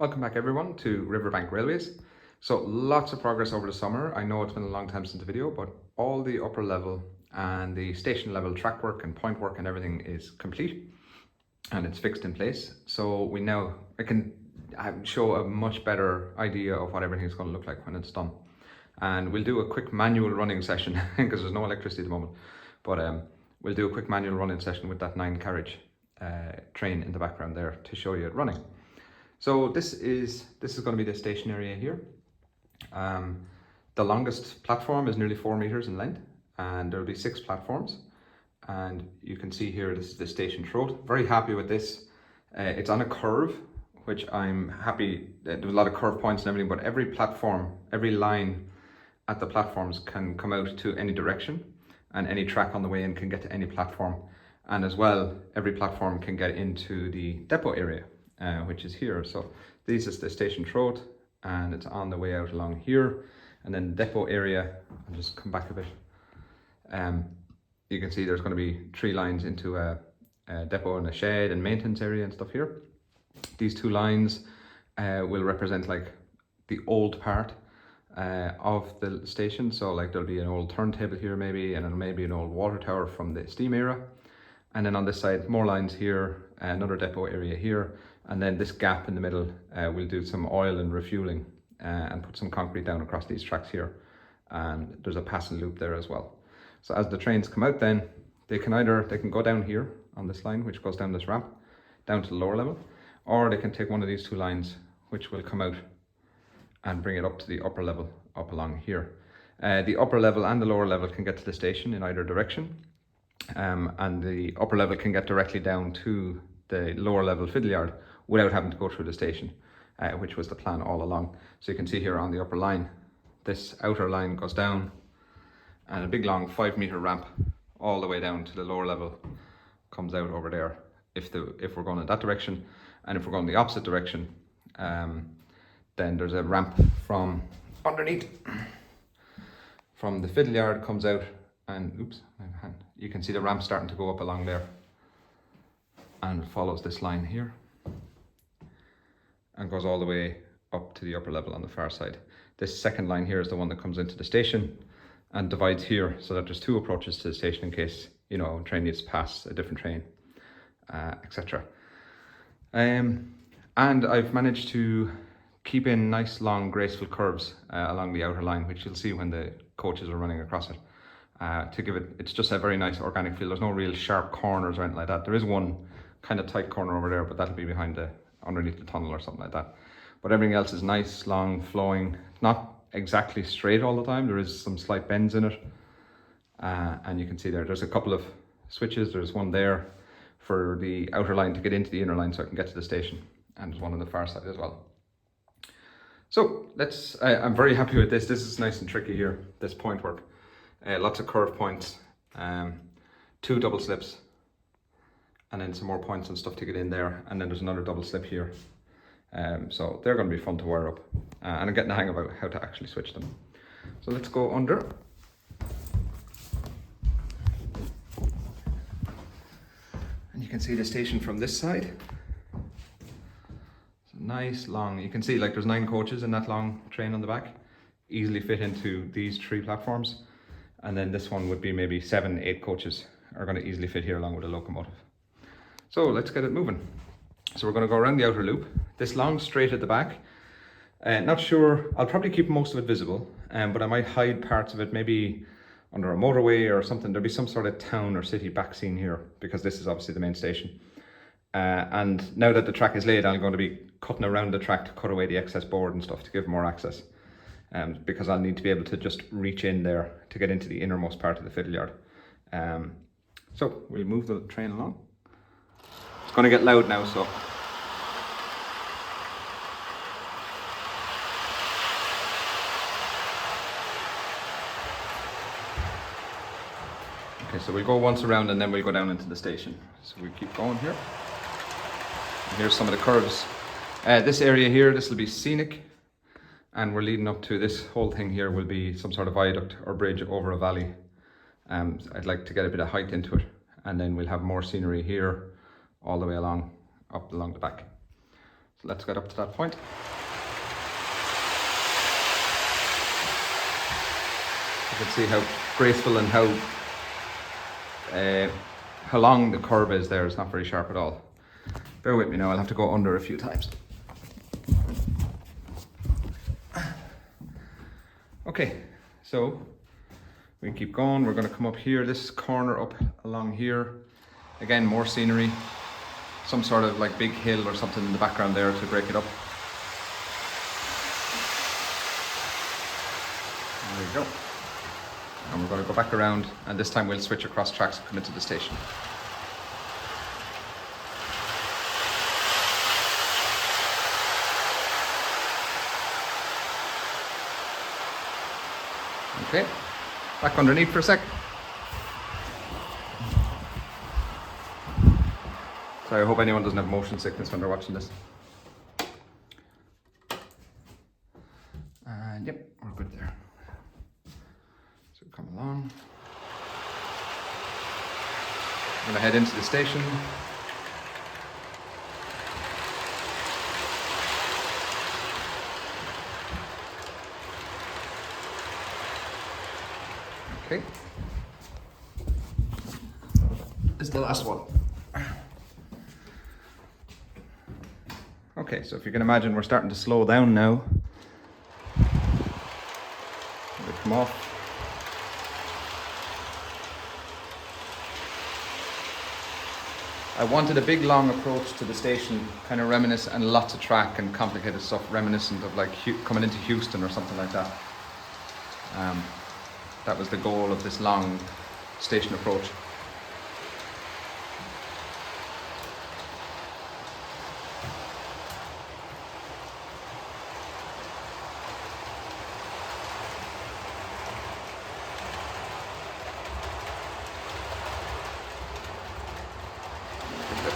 Welcome back everyone to Riverbank Railways. So lots of progress over the summer. I know it's been a long time since the video, but all the upper level and the station level track work and point work and everything is complete and it's fixed in place. So I can show a much better idea of what everything is going to look like when it's done. And we'll do a quick manual running session because there's no electricity at the moment. But we'll do a quick manual running session with that 9-carriage train in the background there to show you it running. So this is going to be the station area here. The longest platform is nearly 4 meters in length, and there will be 6 platforms. And you can see here, this is the station throat. Very happy with this. It's on a curve, which I'm happy. There's a lot of curve points and everything, but every platform, every line at the platforms can come out to any direction, and any track on the way in can get to any platform. And as well, every platform can get into the depot area, which is here. So this is the station throat, and it's on the way out along here. And then the depot area, I'll just come back a bit. You can see there's going to be 3 lines into a depot and a shed and maintenance area and stuff here. These 2 lines will represent like the old part of the station. So like there'll be an old turntable here maybe, and then maybe an old water tower from the steam era. And then on this side, more lines here, another depot area here. And then this gap in the middle, we'll do some oil and refueling and put some concrete down across these tracks here. And there's a passing loop there as well. So as the trains come out then, they can go down here on this line, which goes down this ramp, down to the lower level, or they can take one of these 2 lines, which will come out and bring it up to the upper level, up along here. The upper level and the lower level can get to the station in either direction. And the upper level can get directly down to the lower level fiddle yard without having to go through the station, which was the plan all along. So you can see here on the upper line, this outer line goes down, and a big long 5-meter ramp all the way down to the lower level comes out over there if we're going in that direction. And if we're going the opposite direction, then there's a ramp from underneath from the fiddle yard comes out, and oops, my hand. You can see the ramp starting to go up along there, and follows this line here and goes all the way up to the upper level on the far side. This second line here is the one that comes into the station and divides here, so that there's 2 approaches to the station in case, you know, a train needs to pass a different train, etc. And I've managed to keep in nice long graceful curves along the outer line, which you'll see when the coaches are running across it. To give it's just a very nice organic feel. There's no real sharp corners or anything like that. There is one kind of tight corner over there, but that'll be underneath the tunnel or something like that. But everything else is nice, long, flowing, not exactly straight all the time. There is some slight bends in it. And you can see there's a couple of switches. There's one there for the outer line to get into the inner line so I can get to the station. And there's one on the far side as well. So I'm very happy with this. This is nice and tricky here, this point work. Lots of curve points, 2 double slips, and then some more points and stuff to get in there. And then there's another double slip here. So they're going to be fun to wire up. And I'm getting the hang of how to actually switch them. So let's go under. And you can see the station from this side. It's nice long, you can see like there's 9 coaches in that long train on the back. Easily fit into these 3 platforms. And then this one would be maybe 7, 8 coaches are going to easily fit here along with a locomotive. So let's get it moving. So we're going to go around the outer loop. This long straight at the back. Not sure, I'll probably keep most of it visible, but I might hide parts of it maybe under a motorway or something. There'll be some sort of town or city back scene here because this is obviously the main station. And now that the track is laid, I'm going to be cutting around the track to cut away the excess board and stuff to give more access. Because I'll need to be able to just reach in there to get into the innermost part of the fiddle yard. So we'll move the train along. It's going to get loud now, so. Okay, so we'll go once around and then we'll go down into the station. So we keep going here. And here's some of the curves. This area here, this will be scenic. And we're leading up to this whole thing here will be some sort of viaduct or bridge over a valley. I'd like to get a bit of height into it, and then we'll have more scenery here all the way along, up along the back. So let's get up to that point. You can see how graceful and how long the curve is there. It's not very sharp at all. Bear with me now, I'll have to go under a few times. Okay, so we keep going. We're going to come up here, this corner up along here. Again, more scenery, some sort of like big hill or something in the background there to break it up. There we go. And we're going to go back around, and this time we'll switch across tracks and come into the station. Okay, back underneath for a sec. Sorry, I hope anyone doesn't have motion sickness when they're watching this. And yep, we're good there. So come along. I'm going to head into the station. Okay. This is the last one. Okay, so if you can imagine, we're starting to slow down now. We come off. I wanted a big long approach to the station, kind of reminiscent, and lots of track and complicated stuff, reminiscent of like coming into Heuston or something like that. That was the goal of this long station approach.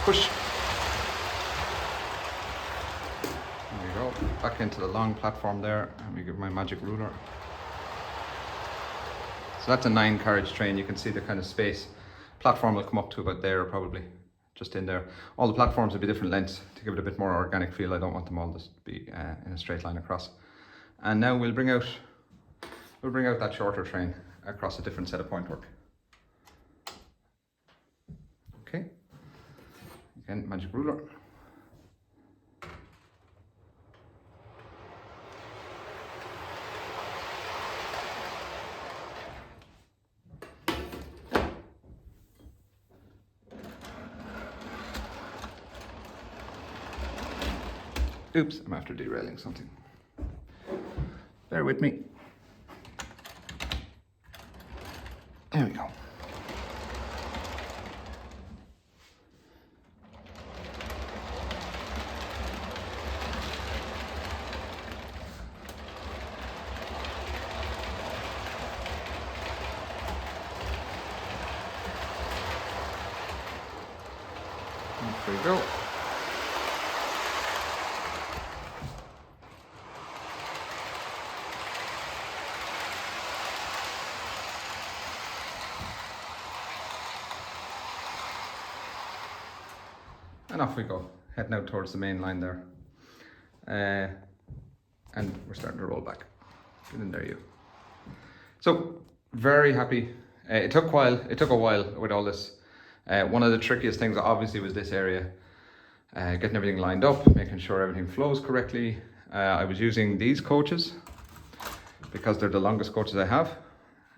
Push. There we go. Back into the long platform there. Let me give my magic ruler. So that's a 9-carriage train. You can see the kind of space. Platform will come up to about there, probably, just in there. All the platforms will be different lengths to give it a bit more organic feel. I don't want them all to be in a straight line across. And now we'll bring out that shorter train across a different set of point work. Okay. Again, magic ruler. Oops, I'm after derailing something. Bear with me. There we go. Off we go. And off we go, heading out towards the main line there. And we're starting to roll back. Get in there, you. So, very happy. It took a while with all this. One of the trickiest things obviously was this area. Getting everything lined up, making sure everything flows correctly. I was using these coaches because they're the longest coaches I have.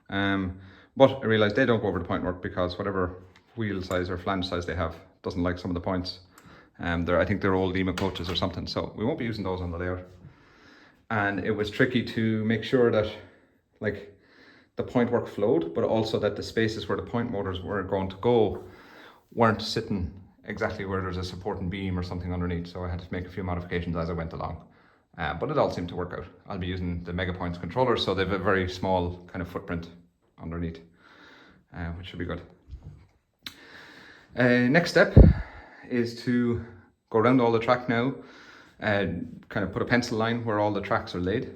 But I realized they don't go over the point work because whatever wheel size or flange size they have doesn't like some of the points. I think they're old Lima coaches or something, so we won't be using those on the layout. And it was tricky to make sure that like the point work flowed, but also that the spaces where the point motors were going to go weren't sitting exactly where there's a supporting beam or something underneath. So I had to make a few modifications as I went along. But it all seemed to work out. I'll be using the Megapoints controllers, so they have a very small kind of footprint underneath, which should be good. Next step is to go around all the track now and kind of put a pencil line where all the tracks are laid,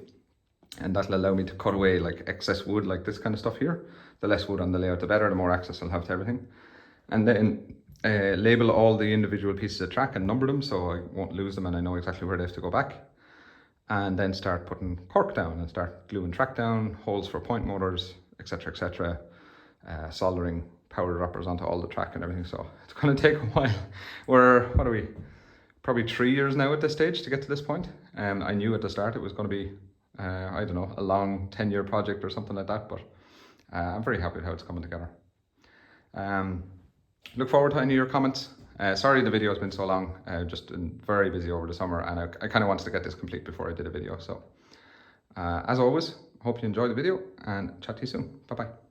and that'll allow me to cut away like excess wood, like this kind of stuff here. The less wood on the layout, the better, the more access I'll have to everything. And then label all the individual pieces of track and number them so I won't lose them and I know exactly where they have to go back. And then start putting cork down and start gluing track down, holes for point motors, etc, etc. Soldering power droppers onto all the track and everything. So it's going to take a while. We're, what are we, probably 3 years now at this stage to get to this point. I knew at the start it was going to be, I don't know, a long 10-year project or something like that, but I'm very happy with how it's coming together. Look forward to any of your comments. Sorry the video has been so long, just been very busy over the summer and I kind of wanted to get this complete before I did a video. So as always, hope you enjoy the video and chat to you soon. Bye bye.